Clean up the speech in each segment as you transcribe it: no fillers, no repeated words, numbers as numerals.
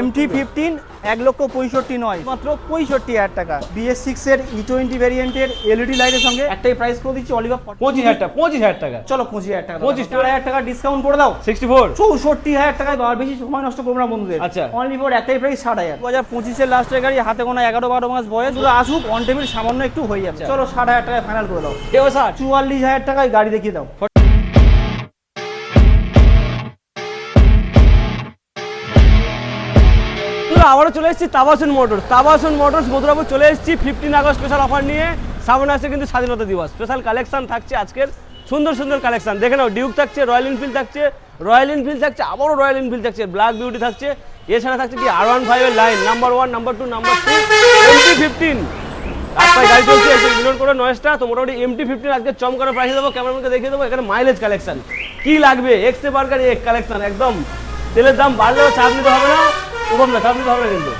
MT-15 1,65,9 মাত্র 65,000 টাকা। BS6 এর E20 ভেরিয়েন্টের LED লাইটের সঙ্গে একটাই প্রাইস করে দিচ্ছি অলিভা 25,000 টাকা। চলো 25,000 টাকা, 4,000 টাকা ডিসকাউন্ট করে দাও। 64 64,000 টাকায় আর বেশি সময় নষ্ট করবো না বন্ধুদের। আচ্ছা, অনলি ফর একটাই প্রাইস 60,000। 2025 এর লাস্টের গাড়ি, হাতে গোনা 11-12 মাস বয়স, পুরো আসুক অন টেবিল সামান্য একটু হয়ে যাবে। চলো 60,000 টাকায় ফাইনাল করে দাও। 44,000 টাকায় গাড়ি দেখিয়ে দাও। আবারও চলে এসেছি তাবাসন মোটরস মধুরাপুর চলে এসেছি 15 আগস্ট স্পেশাল অফার নিয়ে। সামনে আসছে কিন্তু স্বাধীনতা দিবস স্পেশাল কালেকশন থাকছে আজকের, সুন্দর সুন্দর কালেকশন দেখে নাও। ডিউক থাকছে, রয়্যাল এনফিল্ড থাকছে, আবারও রয়্যাল এনফিল্ড থাকছে, ব্ল্যাক বিউটি থাকছে, এছাড়া থাকছে কি R15 এর line number 1, number 2, number 3, MT-15 রাস্তায় গাড়ি চলছে, একটু ইগনোর করে নয়েজটা। তো মোটামুটি MT-15 আজকে চমকানো প্রাইসে দেবো, ক্যামেরাম্যানকে দেখিয়ে দেবো। এখানে মাইলেজ কালেকশন কি লাগবে, এক্সে বার্গার এক কালেকশন, একদম তেলের দাম বাড়লেও চাপ নিতে হবে না, রূপম না চাপ নিতে হবে না। কিন্তু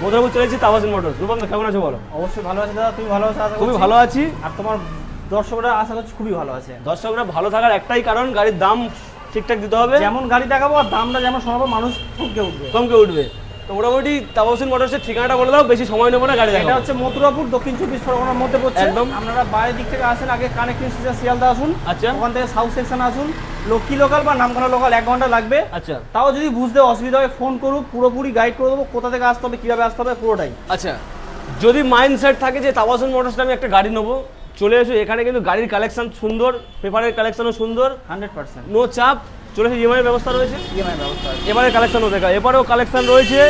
মধুরাপুর চলেছি তাবাসন মোটরস। রূপম দা কেমন আছো বলো? অবশ্যই ভালো আছে দাদা, তুমি ভালো আছো? খুবই ভালো আছি। আর তোমার দর্শকরা আশা করছি খুবই ভালো আছে। দর্শকরা ভালো থাকার একটাই কারণ, গাড়ির দাম ঠিকঠাক দিতে হবে। যেমন গাড়ি দেখাবো আর দামটা যেমন শোনাবো, মানুষ কমকে উঠবে। তো মোটামুটি তাবাসন মোটরসের ঠিকানাটা বলে দাও, বেশি সময় নেবো না গাড়ি দেখাবো। এটা হচ্ছে মথুরাপুর, দক্ষিণ 24 পরগনার মধ্যে পড়ছে। একদম। আপনারা বাইরের দিক থেকে আসেন, আগে কানেক্টিং স্টেশন শিয়ালদা আসুন। আচ্ছা। ওখান থেকে সাউথ সেকশন আসুন, লক্ষ্মী লোকাল বা নামখানা লোকাল 1 ঘন্টা লাগবে। আচ্ছা। তাও যদি বুঝতে অসুবিধা হয় ফোন করুন, পুরোপুরি গাইড করে দেবো কোথা থেকে আসতে হবে, কিভাবে আসতে হবে, পুরোটাই। আচ্ছা, যদি মাইন্ডসেট থাকে যে তাবাসন মোটরসটা আমি একটা গাড়ি নেবো, চলে এসো। এখানে কিন্তু গাড়ির কালেকশন সুন্দর, পেপারের কালেকশনও সুন্দর, 100% নো চাপ। চলে এসে ইএমআই ব্যবস্থা রয়েছে, ইএমআই ব্যবস্থা আছে। এবারে কালেকশনও দেখা, এবারেও কালেকশন রয়েছে।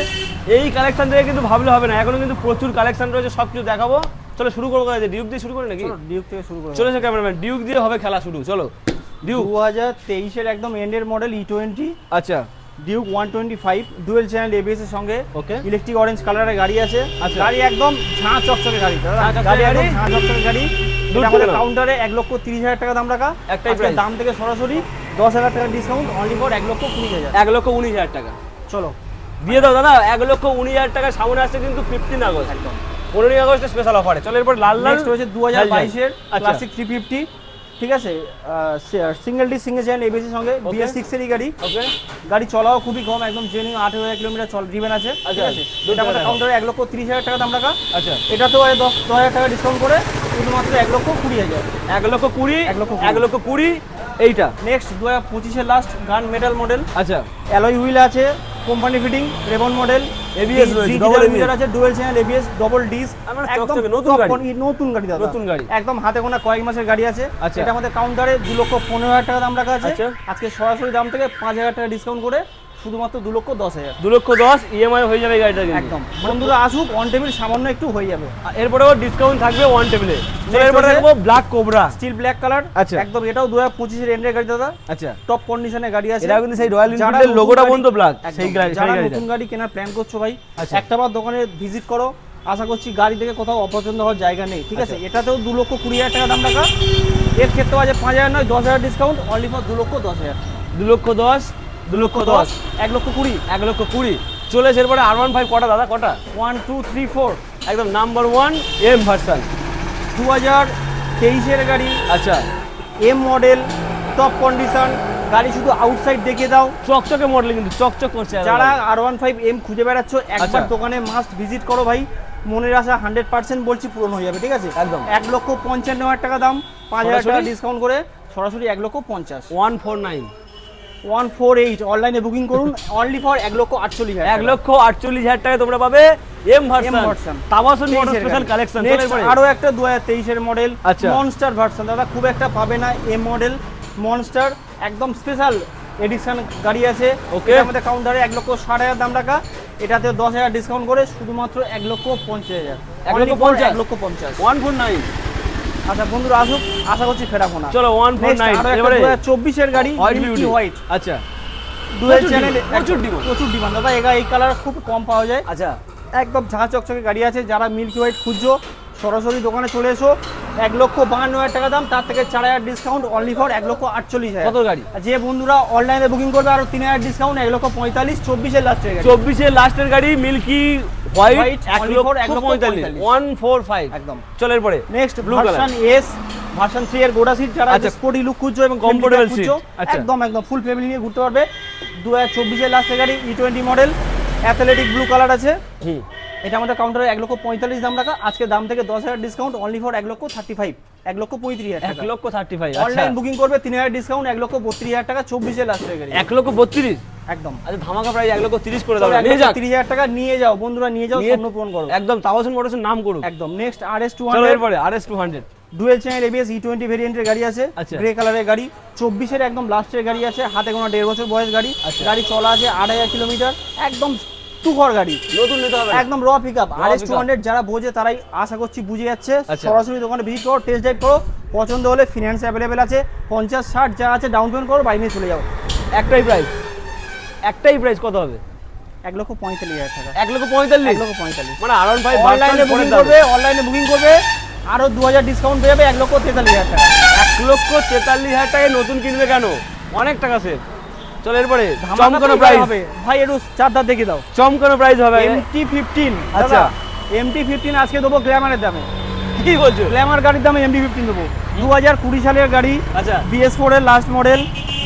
এই কালেকশন থেকে কিন্তু ভাবলে হবে না, এখনো কিন্তু প্রচুর কালেকশন রয়েছে, সব কিছু দেখাবো। চলো শুরু করবো, ডিউক দিয়ে শুরু করি নাকি? চলো ডিউক থেকে শুরু করো। চলে এসো ক্যামেরাম্যান, ডিউক দিয়ে হবে খেলা শুরু। চলো ডিউক 2023 এর একদম এন্ডের মডেল E20। আচ্ছা, ডিউক 125 ডুয়েল চ্যানেল ABS এর সঙ্গে। ওকে। ইলেকট্রিক অরেঞ্জ কালারের গাড়ি আছে। আচ্ছা। গাড়ি একদম ঝাঁ চকচকে গাড়ি, গাড়ি একদম ঝাঁ চকচকে গাড়ি। দূর এটা আমাদের থেকে নাও। কাউন্টারে 1,30,000 টাকা দাম রাখা। একটাই আজকে price। দাম থেকে সরাসরি 10,000 টাকা ডিসকাউন্ট, অনলি ফর 1,20,000। 1,19,000 টাকা চলো দিয়ে দাও দাদা। 1,19,000 টাকা সামনে আসছে কিন্তু 15 আগস্ট, একদম 15 আগস্টের স্পেশাল অফারে। চলো এরপর লাল লাল নেক্সট হচ্ছে 2022 এর আচ্ছা। ক্লাসিক 350। ঠিক আছে, সিঙ্গেল চ্যানেল ABS এর সঙ্গে BS6 এরই গাড়ি। ওকে। গাড়ি চলাও খুবই কম, একদম জেনুইন 8,000 কিলোমিটার ড্রিভেন আছে। ঠিক আছে, এটা আমাদের কাউন্টারে 1,30,000 টাকা দাম রাখা। আচ্ছা, এটাতেও 10,000 টাকা ডিসকাউন্ট করে শুধুমাত্র 1,20,000। 1,20,000 1,20,000 এইটা। নেক্সট 2025 এর লাস্ট গান মেটাল মডেল। আচ্ছা, অ্যালয় হুইল আছে, কোম্পানি ফিটিং, রেবন মডেল, ABS রয়েছে, double ABS আছে, dual channel ABS, double disc, একদম নতুন গাড়ি, নতুন গাড়ি দাদা, নতুন গাড়ি, একদম হাতে গোনা কয়েক মাসের গাড়ি আছে। আচ্ছা। এটা আমাদের কাউন্টারে 2,15,000 টাকা দাম রাখা আছে। আচ্ছা। আজকে সরাসরি দাম থেকে 5,000 টাকা ডিসকাউন্ট করে শুধুমাত্র 2,10,000। 2,10,000 EMI হয়ে যাবে গাড়িটা কিন্তু। একদম বন্ধুরা আসুক, অন টেবিল সামান্য একটু হয়ে যাবে। এরপরেও ডিসকাউন্ট থাকবে ওয়ান টেবিলে। এরপরে দেখবো black cobra, steel black colour. আচ্ছা। একদম এটাও 2025 এর এন্ডের গাড়ি দাদা। আচ্ছা, টপ কন্ডিশনের গাড়ি আছে। এটা কিন্তু সেই রয়্যাল এনফিল্ডের লোগোটা পর্যন্ত ব্ল্যাক, সেই গাড়ি। যারা নতুন গাড়ি কেনার প্ল্যান করছো ভাই, আচ্ছা। একটাবার দোকানে ভিজিট করো, আশা করছি গাড়ি থেকে কোথাও অপছন্দ হওয়ার জায়গা নেই। ঠিক আছে, এটাতেও 2,20,000 টাকা দাম রাখা। এর ক্ষেত্রে আছে 5,000 নয় 10,000 ডিসকাউন্ট, অনলি ফর 2,10,000। 2,10,000 2,10,000 1,20,000 1,20,000 চলে এসে এরপরে R15 কটা দাদা, কটা? 1 2 3 4 একদম নাম্বার 1 M ভার্সন, 2023 এর গাড়ি। আচ্ছা, M মডেল, টপ কন্ডিশন গাড়ি, শুধু আউটসাইড দেখে দাও। চকচকে মডেল কিন্তু চকচক করছে। যারা R15 M খুঁজে বেড়াচ্ছ, একবার আচ্ছা। দোকানে মাস্ট ভিজিট করো ভাই, মনের আশা 100% বলছি পূরণ হয়ে যাবে। ঠিক আছে, একদম। 1,55,000 টাকা দাম, 5,000 টাকা সরাসরি? ডিসকাউন্ট করে সরাসরি 1,50,000। 149 148 অনলাইনে বুকিং করুন, অনলি ফর 1,48,000। 1,48,000 টাকায় তোমরা পাবে M ভার্সন তাবাসন মোটর স্পেশাল কালেকশন। আরো একটা 2023 এর মডেল, আচ্ছা। মনস্টার ভার্সন দাদা, খুব একটা পাবে না। M মডেল মনস্টার, একদম স্পেশাল এডিশন গাড়ি আছে। ওকে। এটা আমাদের কাউন্টারে 1,60,000 দাম রাখা। এটাতে 10,000 ডিসকাউন্ট করে শুধুমাত্র 1,50,000। 1,50,000 149। আচ্ছা বন্ধুরা আসুক, আশা করছি ফেরাবো না। চলো 149 এবারে 2024 এর গাড়ি, মিল্কি হোয়াইট। আচ্ছা, ডুয়াল চ্যানেল, প্রচুর ডিমান্ড, প্রচুর ডিমান্ড দাদা। এই কালার খুব কম পাওয়া যায়। আচ্ছা, একদম ঝাঁ চকচকে গাড়ি আছে। যারা মিল্কি হোয়াইট খুঁজছো সরাসরি দোকানে চলে এসো। 1,52,000 টাকা দাম, তার থেকে 4,000 ডিসকাউন্ট, অনলি ফর 1,48,000। কত গাড়ি? যে বন্ধুরা অনলাইনে বুকিং করবে আরো 3,000 ডিসকাউন্ট, 1,45,000। 24 এর লাস্টের গাড়ি, 24 এর লাস্টের গাড়ি মিল্কি হোয়াইট, 1,45,000 145 একদম। চলো এরপরে next blue colour, version S, version 3 এর গোডা সিট। যারা আচ্ছা। স্পোর্টি লুক খুঁজছো এবং Comfortable কমফোর্টেবল খুঁজছো, seat, আচ্ছা। একদম ফুল ফ্যামিলি নিয়ে ঘুরতে পারবে। 2024 এর লাস্টের গাড়ি E20 model, athletic blue colour আছে, হুম, এটা আমাদের কাউন্টারে 1,45,000 দাম রাখা, আজকে দাম থেকে 10,000 ডিসকাউন্ট, অনলি ফর 1,35,000, 1,35,000 টাকা। 1,35,000। আচ্ছা, অনলাইন বুকিং করবে 3,000 ডিসকাউন্ট, 1,32,000 টাকা, 24 লাস্টের গাড়ি। 1,32,000। একদম আচ্ছা, ধামাকা প্রাইস 1,30,000 করে দাও, নিয়ে যাক। 30,000 টাকা নিয়ে যাও বন্ধুরা, নিয়ে যাও, নিয়ে- স্বপ্ন পূরণ করো। একদম তাওয়াসুন মোটরসের নাম করুক। একদম। নেক্সট RS চলো 200 এরপরে RS 200। Dual channel ABS E20 ভেরিয়েন্টের গাড়ি আছে, আচ্ছা। গ্রে কালারের গাড়ি, 24-এর একদম লাস্টের গাড়ি আছে, হাতে গোনা 1.5 বছর বয়স গাড়ি। আচ্ছা। গাড়ি চলা আছে 8,000 কিলোমিটার, একদম তুখর গাড়ি, নতুন নিতে হবে। একদম র পিকআপ। RS 200 যারা বোঝে তারাই আশা করছি বুঝে যাচ্ছে। আচ্ছা। সরাসরি দোকানে ভিজিট করো, টেস্ট ড্রাইভ করো, পছন্দ হলে ফিনান্স অ্যাভেলেবেল আছে, 50-60 যা আছে ডাউন পেমেন্ট করো, বাড়ি নিয়ে চলে যাও। একটাই প্রাইস, একটাই প্রাইস কত হবে? 1,45,000 টাকা। 1,45,000। 1,45,000 মানে R15 অনলাইনে বুকিং করবে, অনলাইনে বুকিং করবে, আরো 2,000 ডিসকাউন্ট পেয়ে যাবে, 1,43,000 টাকা। 1,43,000 টাকায় নতুন কিনবে কেন? অনেক টাকা সেভ। চলো এরপরে ধামাকা চমকানো তো প্রাইস হবে ভাই, একটু চারদার দেখে দাও। চমকানো প্রাইস হবে। MT-15, আচ্ছা। আচ্ছা MT-15 আজকে দেবো গ্ল্যামারের দামে। কি বলছো? গ্ল্যামার গাড়ির দামে MT-15 দেবো, 2020 সালের গাড়ি, আচ্ছা, BS4 এর লাস্ট মডেল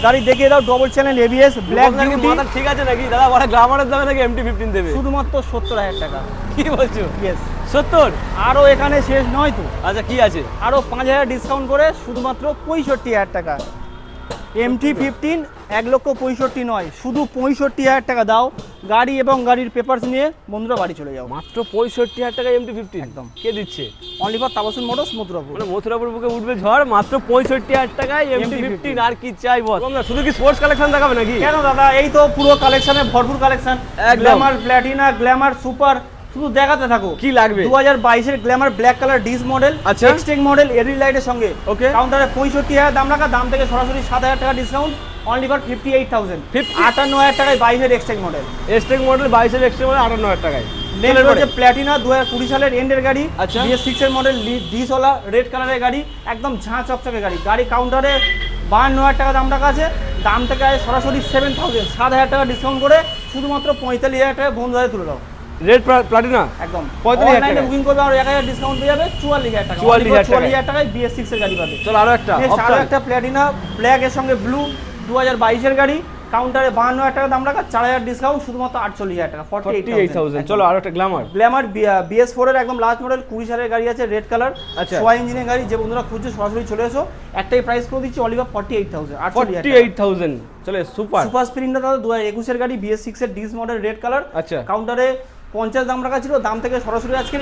গাড়ি। দেখিয়ে দাও, double channel ABS, black beauty, মাথা ঠিক আছে নাকি দাদা? বলে গ্লামারের দামে নাকি MT-15 দেবে? শুধুমাত্র 70,000 টাকা। কি বলছো? ইয়েস, 70? আরও এখানে শেষ নয় তো, আচ্ছা, কি আছে? আরও 5,000 ডিসকাউন্ট করে শুধুমাত্র 65,000 টাকা। MT-15 1,65,000 নয়, শুধু 65,000 টাকা দাও, গাড়ি এবং গাড়ির পেপারস নিয়ে বন্ধুরা বাড়ি চলে যাও। মাত্র 65,000 টাকায় MT-15 একদম। কে দিচ্ছে? Only for Tabassum motors, Mathurapur. মানে মথুরাপুর বুকে উঠবে ঝড়, মাত্র 65,000 টাকায় MT-15। আর কি চাই বল? না, শুধু কি স্পোর্টস কালেকশন দেখাবে নাকি? কেন দাদা, এই তো পুরো কালেকশনে ভরপুর কালেকশন, একদম। গ্ল্যামার, প্ল্যাটিনা, গ্ল্যামার সুপার, শুধু দেখাতে থাকো। কি লাগবে? 2022 এর Glamour black colour dish model, আচ্ছা। এক্সটেক মডেল, এডি লাইটের সঙ্গে। ওকে। কাউন্টারে 65,000 দাম রাখা, দাম থেকে সরাসরি 7,000 টাকা ডিসকাউন্ট, অনলি ফর 58,000, 58,000 টাকায় 22 এর এক্সটেক মডেল। এক্সট্রেক মডেল 22 এর এক্সট্রেক মডেল 58,000 টাকায়। নেক্সট হচ্ছে প্ল্যাটিনা 2020 সালের এন্ডের গাড়ি, আচ্ছা। BS6 এর মডেল, ডিসওয়ালা রেড কালারের গাড়ি, একদম ঝাঁ চকচকে গাড়ি। গাড়ি কাউন্টারে 52,000 টাকা দাম রাখা আছে, দাম থেকে সরাসরি 7,000, 7,000 টাকা ডিসকাউন্ট করে শুধুমাত্র 45,000 টাকা বন্ধুদের তুলে দাও। রেড প্লাটিনা একদম 45,000 অনলাইনে টাকা। বুকিং করবে আর 1,000 ডিসকাউন্ট পেয়ে যাবে, 44,000 টাকা। 44,000 টাকায় BS6 এর গাড়ি পাবে। চলো আরো একটা Next আরো option। একটা প্ল্যাটিনা ব্ল্যাক এর সঙ্গে ব্লু 2022 এর গাড়ি, কাউন্টারে 52,000 টাকা দাম রাখা, 4,000 ডিসকাউন্ট, শুধুমাত্র 48,000 টাকা, 48,000। চলো আরো একটা গ্ল্যামার। গ্ল্যামার BS4 এর একদম লাস্ট মডেল 20 সালের গাড়ি আছে, রেড কালার, আচ্ছা। সোয়া ইঞ্জিনের গাড়ি। যে বন্ধুরা খুঁজছে সরাসরি চলে এসো, একটাই প্রাইস করে দিচ্ছি, অনলি ফর 48,000, 48,000। চলে সুপার সুপার স্প্রিন্টার দাদা 2021 এর গাড়ি, BS6 এর ডিস মডেল, রেড কালার। আচ্ছা। কাউন্টারে 50 দাম রাখা ছিল, দাম থেকে সরাসরি আজকে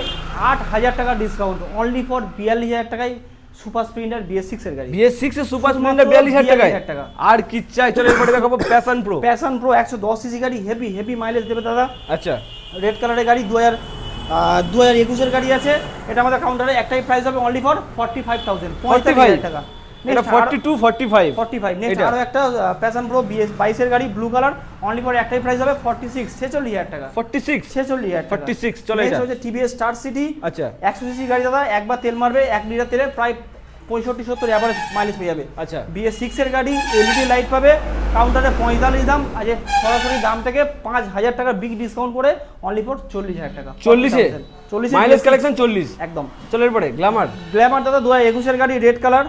8,000 টাকা ডিসকাউন্ট, অনলি ফর 42,000 টাকায় সুপার স্প্রিন্টার BS6 এর গাড়ি। BS6 এর সুপার শুধুমাত্র স্প্লেন্ডার 42,000 টাকায়। 42,000 টাকা। আর কি চাই? চলো এরপরে দেখাবো passion pro. Passion pro 110 CC গাড়ি, হেভি মাইলেজ দেবে দাদা, আচ্ছা, রেড কালারের গাড়ি, 2021 এর গাড়ি আছে। এটা আমাদের কাউন্টারে একটাই প্রাইস হবে, অনলি ফর 45,000, 45,000 টাকা। এটা 42 45 45। নেক্সট এটা। আরো একটা প্যাশন প্রো BS22 এর গাড়ি, ব্লু কালার, অনলি ফর একটাই প্রাইস হবে 46, 46,000 টাকা। 46 46,000 টাকা। 46 চলো Next এটা। হচ্ছে TVS স্টার সিটি, আচ্ছা 100 সিসি গাড়ি দাদা, একবার তেল মারবে 1 লিটার তেলে প্রায় 65-70 এভারেজ মাইলেজ পেয়ে যাবে। আচ্ছা BS6 এর গাড়ি, LED লাইট পাবে, কাউন্টারে 45 দাম, আজ সরাসরি দাম থেকে 5,000 টাকা বিগ ডিসকাউন্ট করে অনলি ফর 40,000 টাকা। 40 এ 40 মাইলেজ কালেকশন 40 একদম। চলো এরপরে গ্ল্যামার। গ্ল্যামার দাদা 2021 এর গাড়ি, রেড কালার,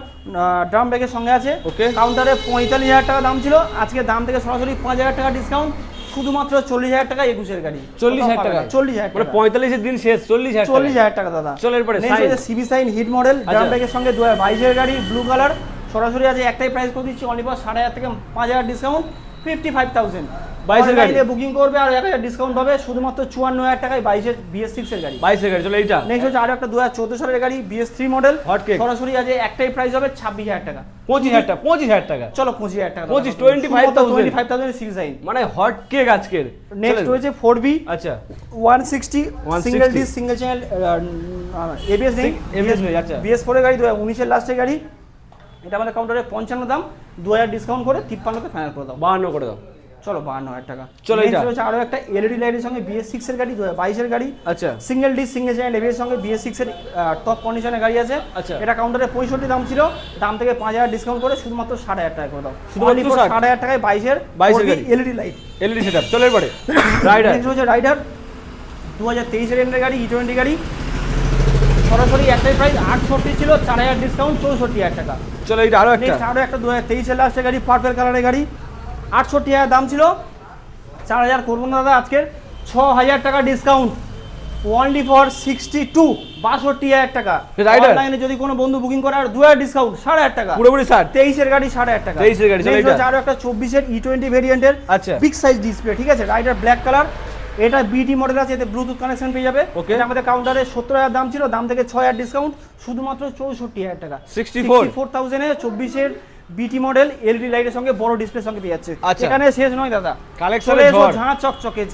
ড্রাম ব্রেকের সঙ্গে আছে। ওকে। কাউন্টারে 45,000 টাকা দাম ছিল, আজকে দাম থেকে সরাসরি 5,000 টাকা ডিসকাউন্ট, শুধুমাত্র 40,000 টাকা 21 এর গাড়ি। 40,000 টাকা 40,000 মানে টাকা। 45 এর দিন শেষ 40,000 টাকা। 40,000 টাকা দাদা। চলো এরপরে Next সাইন। হচ্ছে CB shine hit model, drum আচ্ছা। ব্রেকের সঙ্গে 2022 এর গাড়ি, ব্লু কালার, সরাসরি আছে একটাই প্রাইস করে দিচ্ছি, অনলি ফর 7,500 থেকে 5,000 ডিসকাউন্ট, 55,000। 22 এর গাড়ি। বুকিং করবে আর 1,000 ডিসকাউন্ট হবে, শুধুমাত্র 54,000 টাকায় 22 এর BS6 এর গাড়ি। 22 এর গাড়ি চলো এইটা। নেক্সট হচ্ছে আরো একটা 2014 সালের গাড়ি, BS3 মডেল, হট কেক। সরাসরি আছে একটাই প্রাইস হবে 26,000 টাকা। 25,000 টাকা চলো 25,000 টাকা। 25,000 25,000 সিবি সাইন। মানে হট কেক আজকের। নেক্সট চলো। হচ্ছে 4B আচ্ছা 160 single dish single channel ABS নেই, ABS নেই, আচ্ছা। BS4 এর গাড়ি 2019 এর লাস্টের গাড়ি, এটা আমাদের কাউন্টারে 55 দাম, 2,000 ডিসকাউন্ট করে 53তে ফাইনাল করে দাও। 52 করে দাও। চলো 52,000 টাকা। চলো এটা। নেক্সট হচ্ছে আরো একটা LED লাইটের সঙ্গে BS6 এর গাড়ি, 2022 এর গাড়ি, আচ্ছা single dish single channel ABS এর সঙ্গে BS6 এর টপ কন্ডিশনের গাড়ি আছে। আচ্ছা। এটা কাউন্টারে 65 দাম ছিল, দাম থেকে 5,000 ডিসকাউন্ট করে শুধুমাত্র 7,000 টাকা করে দাও। শুধুমাত্র 7,000 টাকায় 22 এর 22 এর গাড়ি। LED light. এলইডি সেটআপ চলো এরপরে রাইডার। নেক্সট হচ্ছে রাইডার 2023 এর এন্ডের গাড়ি, E20 গাড়ি, সরাসরি একটাই প্রাইস 68 ছিল, 4,000 ডিসকাউন্ট 64,000 টাকা। চলো এটা আরো একটা। নেক্সট আরো একটা 2023 এর লাস্টের গাড়ি, পার্পল কালারের গাড়ি, 68,000 দাম ছিল, 4,000 করবো না দাদা আজকে, 6,000 টাকা ডিসকাউন্ট অনলি ফর 62,000 টাকা। Rider? অনলাইনে যদি কোনো বন্ধু বুকিং করে আর 2,000 ডিসকাউন্ট 7,500 টাকা। পুরোপুরি 60। 23 গাড়ি 7,500 টাকা। 23 গাড়ি, চলো Next এটা। হচ্ছে আরো একটা 24 E20 ভেরিয়েন্টের আচ্ছা। বিগ সাইজ ডিসপ্লে, ঠিক আছে, রাইডার ব্ল্যাক কালার। এটা বিটি মডেল আছে, এতে ব্লুটুথ কানেকশন পেয়ে যাবে। Okay. এটা আমাদের কাউন্টারে 70,000 দাম ছিল, দাম থেকে 6,000 ডিসকাউন্ট শুধুমাত্র 64,000 টাকা। 64,000 এ 24 বিটি মডেল এলইডি লাইটের সঙ্গে বড় ডিসপ্লের সঙ্গে পেয়ে যাচ্ছে। আচ্ছা। এখানে শেষ নয় দাদা, কালেকশনের চলে এসো ঝড়।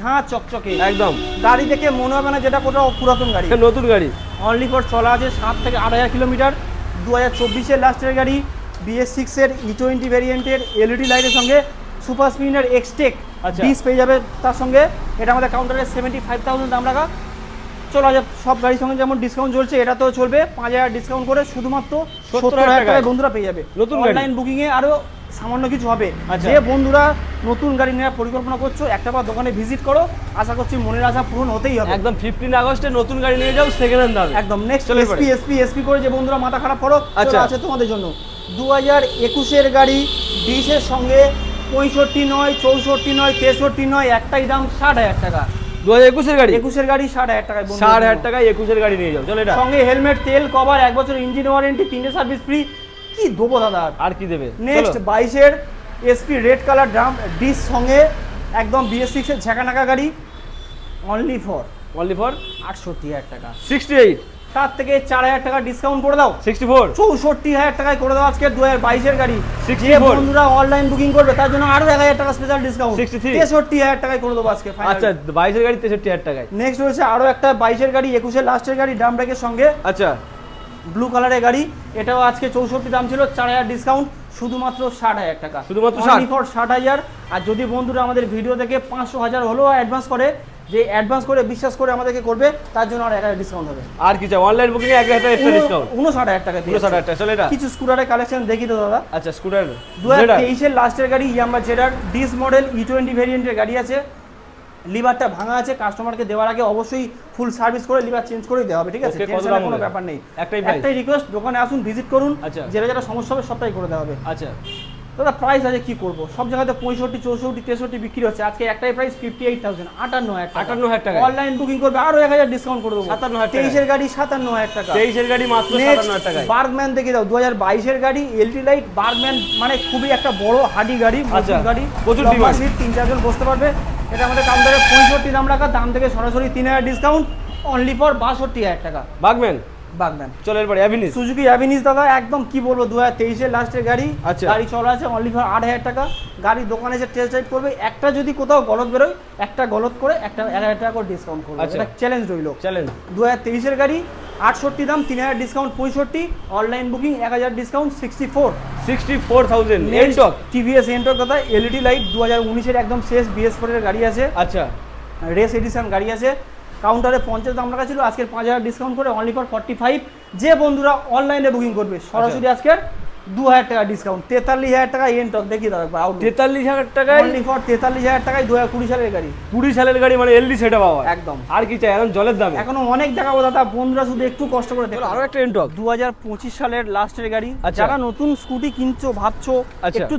ঝাঁ চকচকে একদম গাড়ি দেখে মনে হবে না যেটা কোথাও পুরাতন গাড়ি। এটা নতুন গাড়ি। অনলি ফর চলা আছে 7 থেকে 8,000 কিলোমিটার। 2024 লাস্টের গাড়ি, BS6 এর E20 ভেরিয়েন্টের এলইডি লাইটের সঙ্গে সুপার স্পিনের এক্সটেক আচ্ছা। ডিস পেয়ে যাবে তার সঙ্গে। এটা আমাদের কাউন্টারে 75,000 দাম রাখা। চলো আজ সব গাড়ির সঙ্গে যেমন ডিসকাউন্ট চলছে এটা তো চলবে, 5,000 ডিসকাউন্ট করে শুধুমাত্র 70,000 টাকায় বন্ধুরা পেয়ে যাবে। নতুন গাড়ি। অনলাইন বুকিং এ আরো সামান্য কিছু হবে। আচ্ছা। যে বন্ধুরা নতুন গাড়ি নেওয়ার পরিকল্পনা করছো একটা বার দোকানে ভিজিট করো, আশা করছি মনের আশা পূরণ হতেই হবে। একদম 15 আগস্টে নতুন গাড়ি নিয়ে যাও সেকেন্ড হ্যান্ড দামে। একদম নেক্সট চলে এবারে। এসপি করে যে বন্ধুরা মাথা খারাপ করো, আচ্ছা। আছে তোমাদের জন্য 2021 গাড়ি, 20 এর সঙ্গে 65 নয়, 64 নয়, 63 নয়, একটাই দাম 60,000 টাকা। 2021 গাড়ি 21 গাড়ি 60,000 টাকায় বন্ধুদের 60,000 জন্য। টাকায় 21 গাড়ি নিয়ে যাও। চলো এটা। সঙ্গে হেলমেট, তেল কভার, 1 বছর ইঞ্জিন ওয়ারেন্টি, 3টে সার্ভিস ফ্রি। কি দেবো দাদা আর? আর কি দেবে? Next 22 SP red colour drum disc সঙ্গে একদম BS6 এর ঝাঁকানাকা গাড়ি অনলি ফর অনলি ফর 68,000 টাকা। 68, তার থেকে 4,000 টাকা ডিসকাউন্ট করে দাও, 64, 64,000 টাকায় করে দাও আজকে 2022 গাড়ি। 64 যে বন্ধুরা অনলাইন বুকিং করবে তার জন্য আরো 1,000 টাকা স্পেশাল ডিসকাউন্ট, 63 63,000 টাকায় করে দেবো আজকে ফাইনাল। আচ্ছা 22 গাড়ি 63,000 টাকায়। নেক্সট হচ্ছে আরো একটা 22 গাড়ি, 21 লাস্টের গাড়ি ড্রাম ব্রেকের সঙ্গে আচ্ছা ব্লু কালারের গাড়ি। এটাও আজকে 64 দাম ছিল, 4,000 ডিসকাউন্ট শুধুমাত্র 60,000 টাকা। শুধুমাত্র Only for 60,000। আর যদি বন্ধুরা আমাদের ভিডিও দেখে 500,000 হলেও অ্যাডভান্স করে, যে অ্যাডভান্স করে বিশ্বাস করে আমাদেরকে করবে তার জন্য আর 1,000 ডিসকাউন্ট হবে। আর কি চাও? অনলাইন বুকিং এ 1,000 টাকা এক্সট্রা ডিসকাউন্ট। 59,000 টাকা দিয়ে 59,000 টাকা। চলো এটা। কিছু স্কুটারের কালেকশন দেখি তো দাদা। আচ্ছা স্কুটার 2023 লাস্টের গাড়ি ইয়ামাহা জেডার ডিস মডেল E20 ভেরিয়েন্টের গাড়ি আছে। লিভারটা ভাঙা আছে, কাস্টমারকে দেওয়ার আগে অবশ্যই ফুল সার্ভিস করে লিভার চেঞ্জ করে দেওয়া হবে, ঠিক আছে? Okay, কত টেনশনের দাম কোনো হবে? ব্যাপার নেই। একটাই price? একটাই রিকোয়েস্ট, দোকানে আসুন, ভিজিট করুন, আচ্ছা। যেটা যেটা সমস্যা হবে সবটাই করে দেওয়া হবে। আচ্ছা দাদা প্রাইস আছে কি করব, সব জায়গাতে 65, 64, 63 বিক্রি হচ্ছে, আজকে একটাই প্রাইস 58,000, 58,000 টাকা। অনলাইন বুকিং করবে আরো 1,000 ডিসকাউন্ট করে দেবো। 57,000 টাকা। 23 এর গাড়ি 57,000 টাকা। 23 এর গাড়ি মাত্র 57,000 টাকায়। বার্গম্যান দেখে দাও 2022 এর গাড়ি, এলটি লাইট বার্গম্যান, মানে খুবই একটা বড় হাডি গাড়ি, আচ্ছা, মজবুত গাড়ি, প্রচুর লম্বা demand। সিট, 3-4 জন বসতে পারবে। এটা আমাদের কাউন্টারে 65 দাম রাখা, দাম থেকে সরাসরি 3,000 ডিসকাউন্ট অনলি ফর 62,000 টাকা। বাগম্যান বার্গম্যান চলো এরপর অ্যাভিনিস। সুজুকি অ্যাভিনিস দাদা একদম কি বলবো, 2023 লাস্টের গাড়ি। আচ্ছা। গাড়ি চলা আছে অনলি ফর 8,000 টাকা। গাড়ি দোকানে যে টেস্ট রাইড করবে, একটা যদি কোথাও গলত বেরোয়, একটা গলত করে একটা 1,000 টাকা করে ডিসকাউন্ট করবে। আচ্ছা। এটা চ্যালেঞ্জ রইল। চ্যালেঞ্জ 2023 এর গাড়ি 68 দাম, 3,000 discount 65, online booking 1,000 discount 64। 64,000 next Ntorq. TVS Ntorq দাদা এলইডি লাইট 2019 এর একদম শেষ BS4 এর গাড়ি আছে, আচ্ছা রেস এডিশন গাড়ি আছে। কাউন্টারে 50 দাম রাখা ছিল, আজকের 5,000 ডিসকাউন্ট করে অনলি ফর 45। যে বন্ধুরা অনলাইনে বুকিং করবে সরাসরি আজকের 2,000 টাকা ডিসকাউন্ট, 43,000 টাকা এনটক। দেখি দাদা একবার আউটলুক 43,000 টাকায় অনলি ফর 43,000 টাকায় 2020 সালের গাড়ি। 20 সালের গাড়ি, মানে এলডি সেটা পাওয়া একদম আর কি চাই এখন জলের দামে। এখনো অনেক দেখাবো দাদা, বন্ধুরা শুধু একটু কষ্ট করে দেখো। আরো একটা এনটক 2025 সালের লাস্টের গাড়ি। আচ্ছা। যারা নতুন স্কুটি কিনছো ভাবছো, আচ্ছা। একটু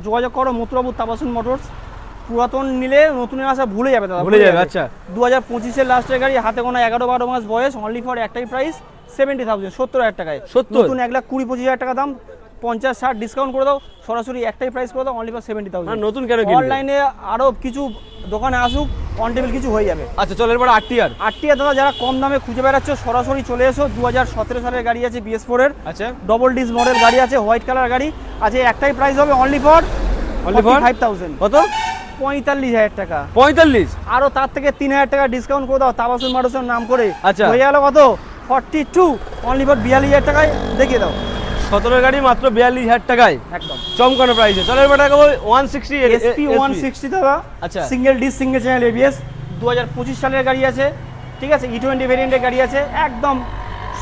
যোগাযোগ করো মথুরাপুর তাবাসুন মোটরস। পুরাতন নিলে নতুনের আশা ভুলে যাবে দাদা, ভুলে যাবে। আচ্ছা 2025 লাস্টের গাড়ি, হাতে গোনা 11-12 মাস বয়স, অনলি ফর একটাই প্রাইস 70,000, 70,000 টাকায়। 70? নতুন 1,20,25,000 টাকা দাম, 50-60 ডিসকাউন্ট করে দাও, সরাসরি একটাই প্রাইস করে দাও অনলি ফর 70,000। আর নতুন কেন কিনবে? অনলাইনে আরো কিছু দোকানে আসুক, অন টেবিল কিছু হয়ে যাবে। আচ্ছা চলো এরপর আরটিআর। আরটিআর দাদা যারা কম দামে খুঁজে বেড়াচ্ছ সরাসরি চলে এসো। 2017 সালের গাড়ি আছে BS4 এর, আচ্ছা ডবল ডিস মডেল গাড়ি আছে, হোয়াইট কালার গাড়ি আছে। একটাই প্রাইস হবে অনলি ফর 45,000, কত? 45,000 টাকা। 45? আরো তার থেকে 3,000 টাকা ডিসকাউন্ট করে দাও তাবাসুন মোটরসের নাম করে। আচ্ছা। হয়ে গেল কত? 42, অনলি ফর 42,000 টাকায় দেখিয়ে দাও। 17 গাড়ি মাত্র 42,000 টাকায়, একদম চমকানো প্রাইসে। চলো এরপর দেখাবো 160 SP 160 দাদা, আচ্ছা। Single dish single channel ABS, 2025 সালের গাড়ি আছে, ঠিক আছে। E20 ভেরিয়েন্টের গাড়ি আছে, একদম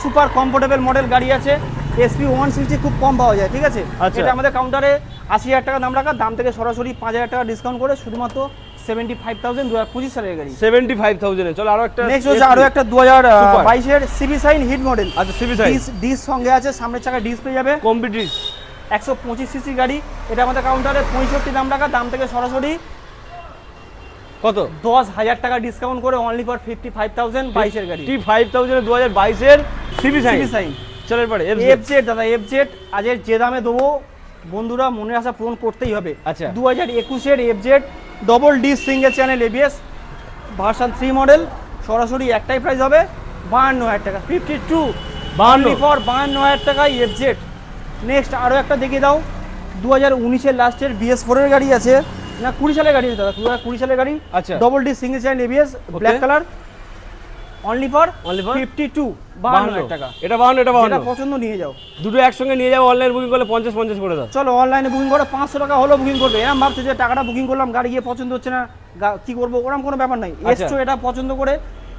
সুপার কমফোর্টেবল মডেল গাড়ি আছে। SP 160 খুব কম পাওয়া যায়, ঠিক আছে। আচ্ছা। এটা আমাদের কাউন্টারে 80,000 টাকা দাম রাখা, দাম থেকে সরাসরি 5,000 টাকা ডিসকাউন্ট করে শুধুমাত্র 75,000, 2025 সালের গাড়ি। 75,000 চলো আরো একটা নেক্সট হচ্ছে আরো একটা 2022 এর সিবি সাইন হিট মডেল। আচ্ছা সিবি সাইজ ডিস সঙ্গে আছে, সামনের চাকা ডিস পেয়ে যাবে, কম্পিটিস 125 সিসি গাড়ি। এটা আমাদের কাউন্টারে 65 দাম রাখা, দাম থেকে সরাসরি কত? 10,000 টাকা ডিসকাউন্ট করে অনলি ফর 55,000 22 এর গাড়ি 55,000 2022 এর সিবি সাইন। CB sign. চলো এরপরে এফজেড দাদা, এফজেড আজের যে দামে দেবো বন্ধুরা মনের আশা পূরণ করতেই হবে। আচ্ছা। 2021 এর FZ double D single channel ABS version 3 model, সরাসরি একটাই প্রাইস হবে 52,000 টাকা, 52 অনলি ফর 52,000 টাকায় এফজেড। নেক্সট আরও একটা দেখিয়ে দাও, 2019 এর লাস্টের BS4 এর গাড়ি আছে, না 20 সালের গাড়ি আছে দাদা, 2020 সালের গাড়ি। আচ্ছা। Double D single channel ABS black colour, only for 52 52,000 টাকা। এটা 52, এটা 52, যেটা পছন্দ নিয়ে যাও। দুটো একসঙ্গে নিয়ে যাবো, অনলাইন বুকিং করলে 50 করে দাও। চলো অনলাইনে বুকিং করে 500 টাকা হলো বুকিং করবে, এরকম ভাবছে যে টাকাটা বুকিং করলাম গাড়ি গিয়ে পছন্দ হচ্ছে না কি করবো, ওরকম কোনো ব্যাপার নাই। এসছো এটা পছন্দ করে,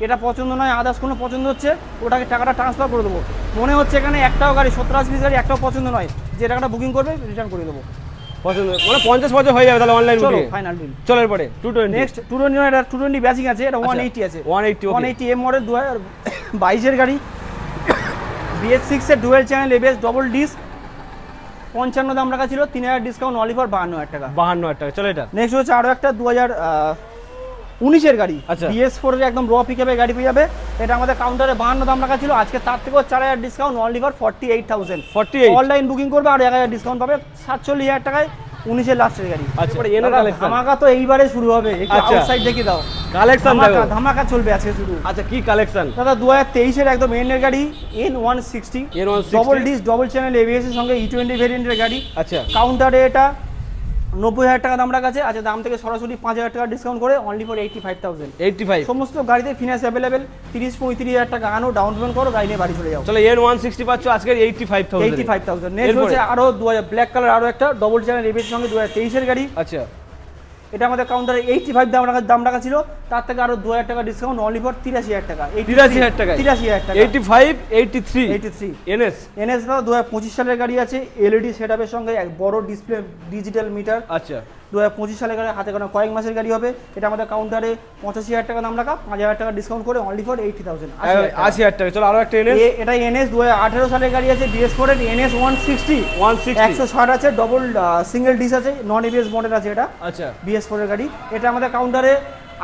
এটা পছন্দ নয় আদার্স কোনো পছন্দ হচ্ছে, ওটাকে টাকাটা ট্রান্সফার করে দেবো। মনে হচ্ছে এখানে একটাও গাড়ি 70-80 পিস গাড়ি একটাও পছন্দ নয়, যে টাকাটা বুকিং করবে রিটার্ন করে দেবো। পছন্দ মানে 50 হয়ে যাবে তাহলে অনলাইন চলো বুকিং। Final deal. চলো এরপরে 220। নেক্সট 220 ব্যাচিং আছে, এটা 180 আছে, 180 এম মডেল 2022 এর গাড়ি, BS6 এর dual channel ABS double disc, 55 দাম রাখা ছিল, 3,000 ডিসকাউন্ট অনলি ফর 52,000 টাকা। 52,000 টাকা। চলো এটা নেক্সট হচ্ছে আরও একটা 2019 এর গাড়ি, আচ্ছা। BS4 এর একদম র পিকআপের গাড়ি পেয়ে যাবে। এটা আমাদের কাউন্টারে 52 দাম রাখা ছিল, আজকে তার থেকেও 4,000 discount only for 48,000। 48 online booking করবে আর 1,000 ডিসকাউন্ট পাবে, 47,000 টাকায় 19 এর লাস্টের গাড়ি। আচ্ছা, এনার কালেকশন ধামাকা তো এইবারে শুরু হবে, একটু আচ্ছা। আউটসাইড দেখে দাও, কালেকশন দেখো। ধামাকা চলবে আজকে শুরু। আচ্ছা কি কালেকশন দাদা 2023 এর একদম এন্ড এর গাড়ি, N160 double disc double channel ABS এর সঙ্গে E20 ভেরিয়েন্টের গাড়ি। আচ্ছা। কাউন্টারে এটা 90,000 টাকা দাম রাখা আছে, আচ্ছা দাম থেকে সরাসরি 5,000 টাকা ডিসকাউন্ট করে অনলি ফর 85,000। 85। সমস্ত গাড়িতে ফিনান্স অ্যাভেলেবেল, 30-35,000 টাকা আনো, ডাউন পেমেন্ট করো, গাড়ি নিয়ে বাড়ি চলে যাও। চলো N160 পাচ্ছ আজকে 85,000। 85,000। নেক্সট হচ্ছে আরো 2000 ব্ল্যাক কালার, আরো একটা ডবল চ্যানেল এবিএস এর সঙ্গে 2023 এর গাড়ি। আচ্ছা। এটা আমাদের কাউন্টারে 85 দাম রাখা ছিল, তার থেকে আরো 2,000 টাকা ডিসকাউন্ট অনলি ফর 83,000 টাকা। 83,000 টাকা। 83,000 টাকা। 85 83 83 NS দাদা 2025 সালের গাড়ি আছে, এলইডি সেটআপের সঙ্গে এক বড় ডিসপ্লে ডিজিটাল মিটার। আচ্ছা। 2025 সালের গাড়ি, হাতে গোনা কয়েক মাসের গাড়ি হবে। এটা আমাদের কাউন্টারে 85,000 টাকা দাম রাখা, 5,000 টাকা ডিসকাউন্ট করে অনলি ফর 80,000। 80,000 টাকা। চলো আরো একটা NS। এটা NS 2018 সালের গাড়ি আছে, BS4 এর NS 160 160 আছে, ডবল সিঙ্গেল ডিস আছে, নন এবিএস মডেল আছে এটা। আচ্ছা। BS4 এর গাড়ি, এটা আমাদের কাউন্টারে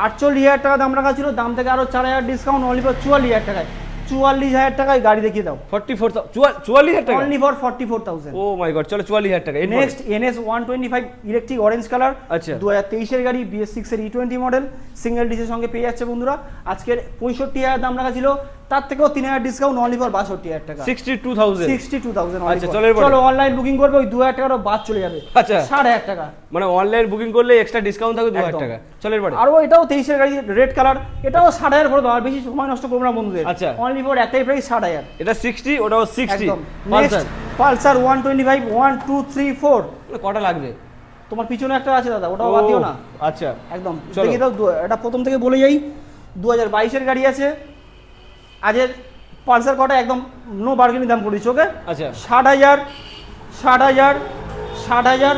48,000 টাকা দাম রাখা ছিল, দাম থেকে আরো 4,000 ডিসকাউন্ট অনলি ফর 44,000 টাকায়। 44,000 টাকায় গাড়ি দেখিয়ে দাও। 44,000 টাকা only for 44,000। Oh my God. চলো 44,000 টাকা। Next NS 125 electric orange colour, আচ্ছা। 2023 এর গাড়ি, BS6 এর E20 মডেল, সিঙ্গেল ডিসের সঙ্গে পেয়ে যাচ্ছে বন্ধুরা। আজকের 65,000 দাম রাখা ছিল, তার থেকেও 3,000 ডিসকাউন্ট অনলি ফর 62,000 টাকা। 62,000। 62,000। আচ্ছা চলো অনলাইন বুকিং করবে, ওই 2,000 টাকারও বাদ চলে যাবে। আচ্ছা। 6,500 টাকা। মানে অনলাইন বুকিং করলে এক্সট্রা ডিসকাউন্ট থাকবে 2,000 টাকা। চলো এরপরে আরও এটাও 23 এর গাড়ি, রেড কালার, এটাও 6,500 করে দাও, আর বেশি সময় নষ্ট করবো না বন্ধুদের। আচ্ছা। অনলি ফর একটাই প্রাইস 6,500। এটা 60, ওটাও 60। একদম। Next Pulsar 125 1 2 3 4। কটা লাগবে? তোমার পিছনে একটা আছে দাদা, ওটাও বাদ দিও না। আচ্ছা। একদম চলো। দেখি দাও, এটা প্রথম থেকে বলে যাই, 2022 এর গাড়ি আছে। আজের পালসার কটা একদম নো বার্গেনিং দাম করে দিচ্ছি, ওকে? আচ্ছা। 60,000 60,000 60,000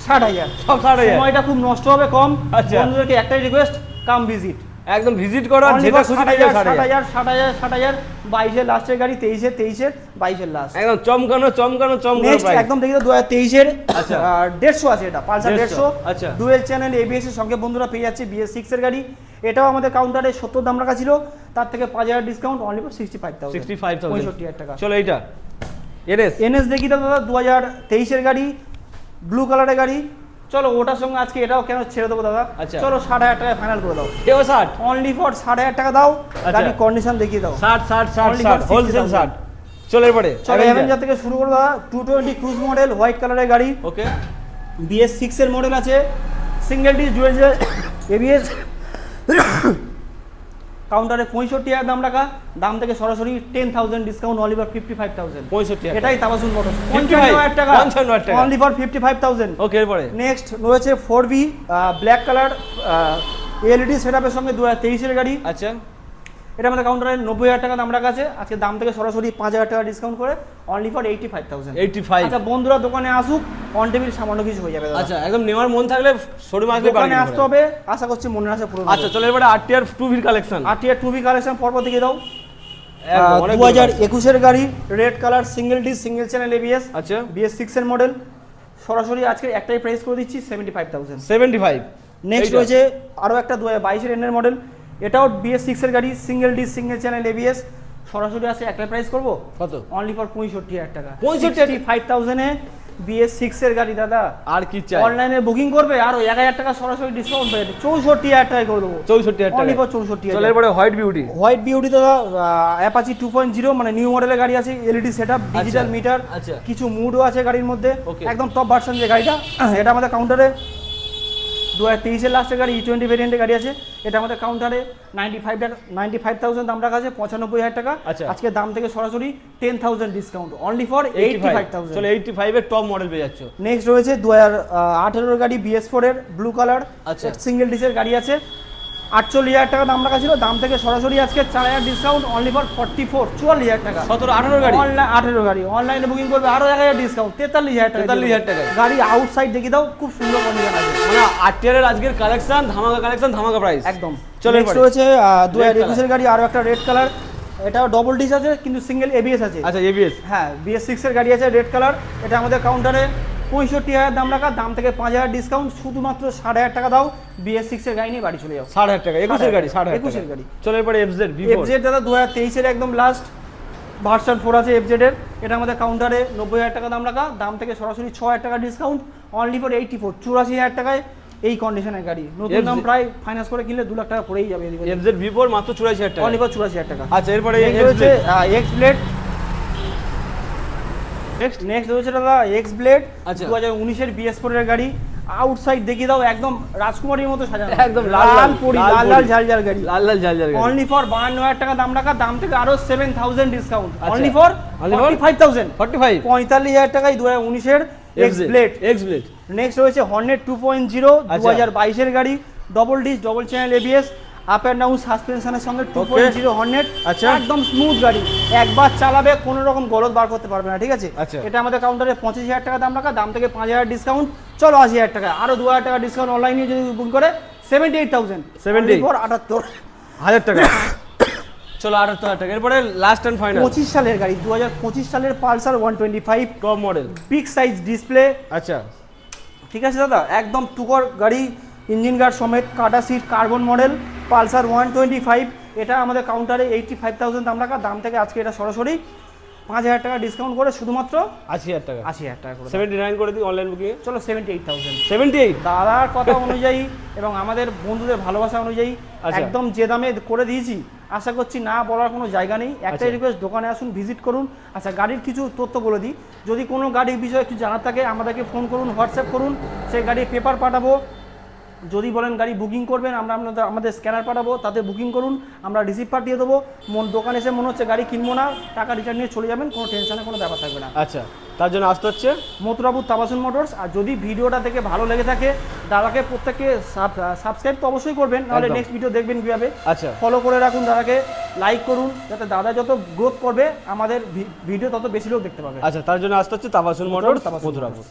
60,000। সব 60,000। সময়টা খুব নষ্ট হবে কম। আচ্ছা। বন্ধুদেরকে একটাই রিকোয়েস্ট, কাম ভিজিট, একদম ভিজিট করো, আর যেটা খুশি নিয়ে যাও। 60,000 60,000 22 এর লাস্টের গাড়ি, 23 এর 22 এর লাস্ট। একদম চমকানো নেক্সট প্রাইস। একদম দেখি তো 2023 এর আচ্ছা। 150 আছে, এটা পালসার 150। আচ্ছা। ডুয়েল চ্যানেল এবিএস এর সঙ্গে বন্ধুরা পেয়ে যাচ্ছে BS6 এর গাড়ি। এটাও আমাদের কাউন্টারে 70 দাম রাখা ছিল, তার থেকে 5,000 ডিসকাউন্ট অনলি ফর 65,000। 65,000 টাকা। চলো এইটা NS দেখি তো দাদা 2023 এর গাড়ি, ব্লু কালারের গাড়ি। চলো ওটার সঙ্গে আজকে এটাও কেন ছেড়ে দেবো দাদা। আচ্ছা। চলো 60,000 টাকায় ফাইনাল করে দাও। এও 60। অনলি ফর 60,000 টাকা দাও, গাড়ি কন্ডিশন দেখিয়ে দাও। 60 হোলসেল 60। চলো এরপরে চলো অ্যাভেঞ্জার থেকে শুরু করো দাদা, 220 ক্রুজ মডেল, হোয়াইট কালারের গাড়ি। ওকে। BS6 এর মডেল আছে, সিঙ্গেল ডিস ডুয়েল এবিএস। কাউন্টারে 65,000 দাম রাখা, দাম থেকে সরাসরি 10,000 ডিসকাউন্ট অনলি ফর 55,000। 65,000। এটাই তাবাসুন মোটরস, 55,000 টাকা 55,000 টাকা অনলি ফর 55,000। ওকে এরপরে নেক্সট রয়েছে 4V ব্ল্যাক কালার এলইডি সেটআপের সঙ্গে 2023 এর গাড়ি। আচ্ছা। এটা আমাদের কাউন্টারে 90,000 টাকা দাম রাখা আছে, আজকে দাম থেকে সরাসরি 5,000 টাকা ডিসকাউন্ট করে অনলি ফর 85,000। 85। আচ্ছা বন্ধুরা দোকানে আসুক, অন টেবিল সামান্য কিছু হয়ে যাবে দাদা। আচ্ছা, একদম নেওয়ার মন থাকলে শোরুমে আসলে দোকানে আসতে হবে, আশা করছি মনের আশা পূরণ হবে। আচ্ছা চলো এবারে RTR 2V collection. RTR 2V collection পরপর দিকে দাও। অনেক 2021 এর গাড়ি, red colour, single dish single channel ABS. আচ্ছা। BS6 এর মডেল, সরাসরি আজকে একটাই প্রাইস করে দিচ্ছি 75,000। 75। নেক্সট এইটা? রয়েছে আরও একটা 2022 এন্ডের মডেল, এটাও BS6 এর গাড়ি, single dish single channel ABS। সরাসরি আসে একটা প্রাইস করবো কত? অনলি ফর 65,000 টাকা। 65,000 65,000 এ BS6 এর গাড়ি দাদা। আর কি চাই? অনলাইনে বুকিং করবে আরো 1,000 টাকা সরাসরি ডিসকাউন্ট পেয়ে 64,000 টাকায় করে দেবো। 64,000 অনলি টাকা। ফর 64,000। চলো এরপরে হোয়াইট বিউটি। হোয়াইট বিউটি দাদা অ্যাপাচি 2.0 মানে নিউ মডেলের গাড়ি আছে, এলইডি সেটআপ, ডিজিটাল মিটার, আচ্ছা। কিছু মুডও আছে গাড়ির মধ্যে, Okay. একদম টপ ভার্সন যে গাড়িটা। এটা আমাদের কাউন্টারে 2023 লাস্টের গাড়ি, E20 ভেরিয়েন্টের গাড়ি আছে। এটা আমাদের কাউন্টারে 95,000 দাম রাখা আছে, 95,000 টাকা। আচ্ছা। আজকে দাম থেকে সরাসরি 10,000 ডিসকাউন্ট অনলি ফর 85,000। চলো 85 এর টপ মডেল পেয়ে যাচ্ছ। নেক্সট রয়েছে 2018 এর গাড়ি, BS4 এর ব্লু কালার, আচ্ছা। সিঙ্গেল ডিসের গাড়ি আছে। 48,000 টাকা দাম রাখা ছিল, দাম থেকে সরাসরি আজকে 4,000 ডিসকাউন্ট অনলি ফর 44,000 টাকা। 17-18 গাড়ি। অনলাইন 18 গাড়ি অনলাইনে বুকিং করবে আরো 1,000 ডিসকাউন্ট, 43,000 টাকা। 43,000 টাকায়। গাড়ি আউটসাইড দেখিয়ে দাও, খুব সুন্দর কন্ডিশন আছে মানে আরটিআর এর আজকের কালেকশন ধামাকা কালেকশন, ধামাকা প্রাইস একদম। চলো নেক্সট এরপরে। রয়েছে Red 2021 এর গাড়ি, আরো একটা রেড কালার। এটাও ডবল ডিস আছে কিন্তু সিঙ্গেল ABS আছে। আচ্ছা এবিএস। হ্যাঁ, BS6 এর গাড়ি আছে, রেড কালার। এটা আমাদের কাউন্টারে 65,000 দাম রাখা, দাম থেকে 5,000 ডিসকাউন্ট, শুধুমাত্র 60,000 টাকা দাও, BS6 এর গাড়ি নিয়ে বাড়ি চলে যাও। 60,000 টাকা। 21 এর গাড়ি 60,000 21 টাকা। এর গাড়ি। চলো এরপরে এফজেড V4। FZ দাদা 2023 এর একদম লাস্ট ভার্সন 4 আছে FZ এর। এটা আমাদের কাউন্টারে 90,000 টাকা দাম রাখা, দাম থেকে সরাসরি 6,000 টাকা ডিসকাউন্ট অনলি ফর 84,000 টাকায় এই কন্ডিশনের গাড়ি। নতুন দাম প্রায় ফাইন্যান্স করে কিনলে 2 লাখ টাকা পড়েই যাবে এদিকে। এফজেড V4 মাত্র 84,000 টাকা। অনলি ফর 84,000 টাকা। আচ্ছা এরপরে নেক্সট রয়েছে X ব্লেড। নেক্সট। নেক্সট রয়েছে দাদা X ব্লেড, আচ্ছা। 2019 এর BS4 এর গাড়ি। আউটসাইড দেখিয়ে দাও, একদম রাজকুমারীর মতো সাজানো, একদম লাল লাল পরি, লাল লাল লাল ঝাল ঝাল গাড়ি। লাল লাল ঝাল ঝাল গাড়ি। অনলি ফর 52,000 টাকা দাম রাখা, দাম থেকে আরো 7,000 ডিসকাউন্ট আচ্ছা। Only for Only for 45,000। 45 45,000 টাকায় 2019 এর X blade. X blade. Next রয়েছে হর্নেট 2.0, 2022 এর গাড়ি, double disc double channel ABS, up and down সাসপেনশনের সঙ্গে 2.0 হর্নেট। আচ্ছা। একদম স্মুথ গাড়ি, একবার চালাবে কোনো রকম গলদ বার করতে পারবে না, ঠিক আছে। আচ্ছা। এটা আমাদের কাউন্টারে 25,000 টাকা দাম রাখা, দাম থেকে 5,000 ডিসকাউন্ট, চলো 80,000 টাকা। আরো 2,000 টাকা ডিসকাউন্ট অনলাইনে যদি বুক করে 78,000। 78 ফর 78 1000 টাকা। চলো 78,000 টাকা। এরপরে লাস্ট এন্ড ফাইনাল 25 সালের গাড়ি, 2025 সালের Pulsar 125 top model. Big size display, আচ্ছা ঠিক আছে দাদা, একদম টুকর গাড়ি, ইঞ্জিন গার্ড সমেত, কাটা সিট, কার্বন মডেল, পালসার 125। এটা আমাদের কাউন্টারে 85,000 দাম রাখা, দাম থেকে আজকে এটা সরাসরি 5,000 টাকা ডিসকাউন্ট করে শুধুমাত্র 80,000 টাকা। 80,000 টাকা করে। 79 করে দিই অনলাইন বুকিং। চলো 78,000। 78 দাদার কথা অনুযায়ী এবং আমাদের বন্ধুদের ভালোবাসা অনুযায়ী আচ্ছা। একদম যে দামে করে দিয়েছি, আশা করছি না বলার কোনো জায়গা নেই। একটাই আচ্ছা। রিকোয়েস্ট, দোকানে আসুন, ভিজিট করুন। আচ্ছা, গাড়ির কিছু তথ্য বলে দিই। যদি কোনো গাড়ির বিষয়ে কিছু জানার থাকে আমাদেরকে ফোন করুন, হোয়াটসঅ্যাপ করুন, সেই গাড়ির পেপার পাঠাবো। যদি বলেন গাড়ি বুকিং করবেন, আমরা আমাদের স্ক্যানার পাঠাবো, তাতে বুকিং করুন, আমরা রিসিপ্ট পাঠিয়ে দেবো। দোকানে এসে মনে হচ্ছে গাড়ি কিনবো না, টাকা রিটার্ন নিয়ে চলে যাবেন, কোনো টেনশনের কোনো ব্যাপার থাকবে না। আচ্ছা, তার জন্য আসতে হচ্ছে মথুরাপুর তাবাসুন মোটরস। আর যদি ভিডিওটা দেখে ভালো লেগে থাকে, দাদাকে প্রত্যেককে সাবস্ক্রাইব তো অবশ্যই করবেন, নাহলে একদম। নেক্সট ভিডিও দেখবেন কীভাবে। আচ্ছা ফলো করে রাখুন, দাদাকে লাইক করুন, যাতে দাদা যত গ্রোথ করবে আমাদের ভিডিও তত বেশি লোক দেখতে পাবে। আচ্ছা, তার জন্য আসতে হচ্ছে তাবাসুন মোটরস তাবাসুন মথুরাপুর।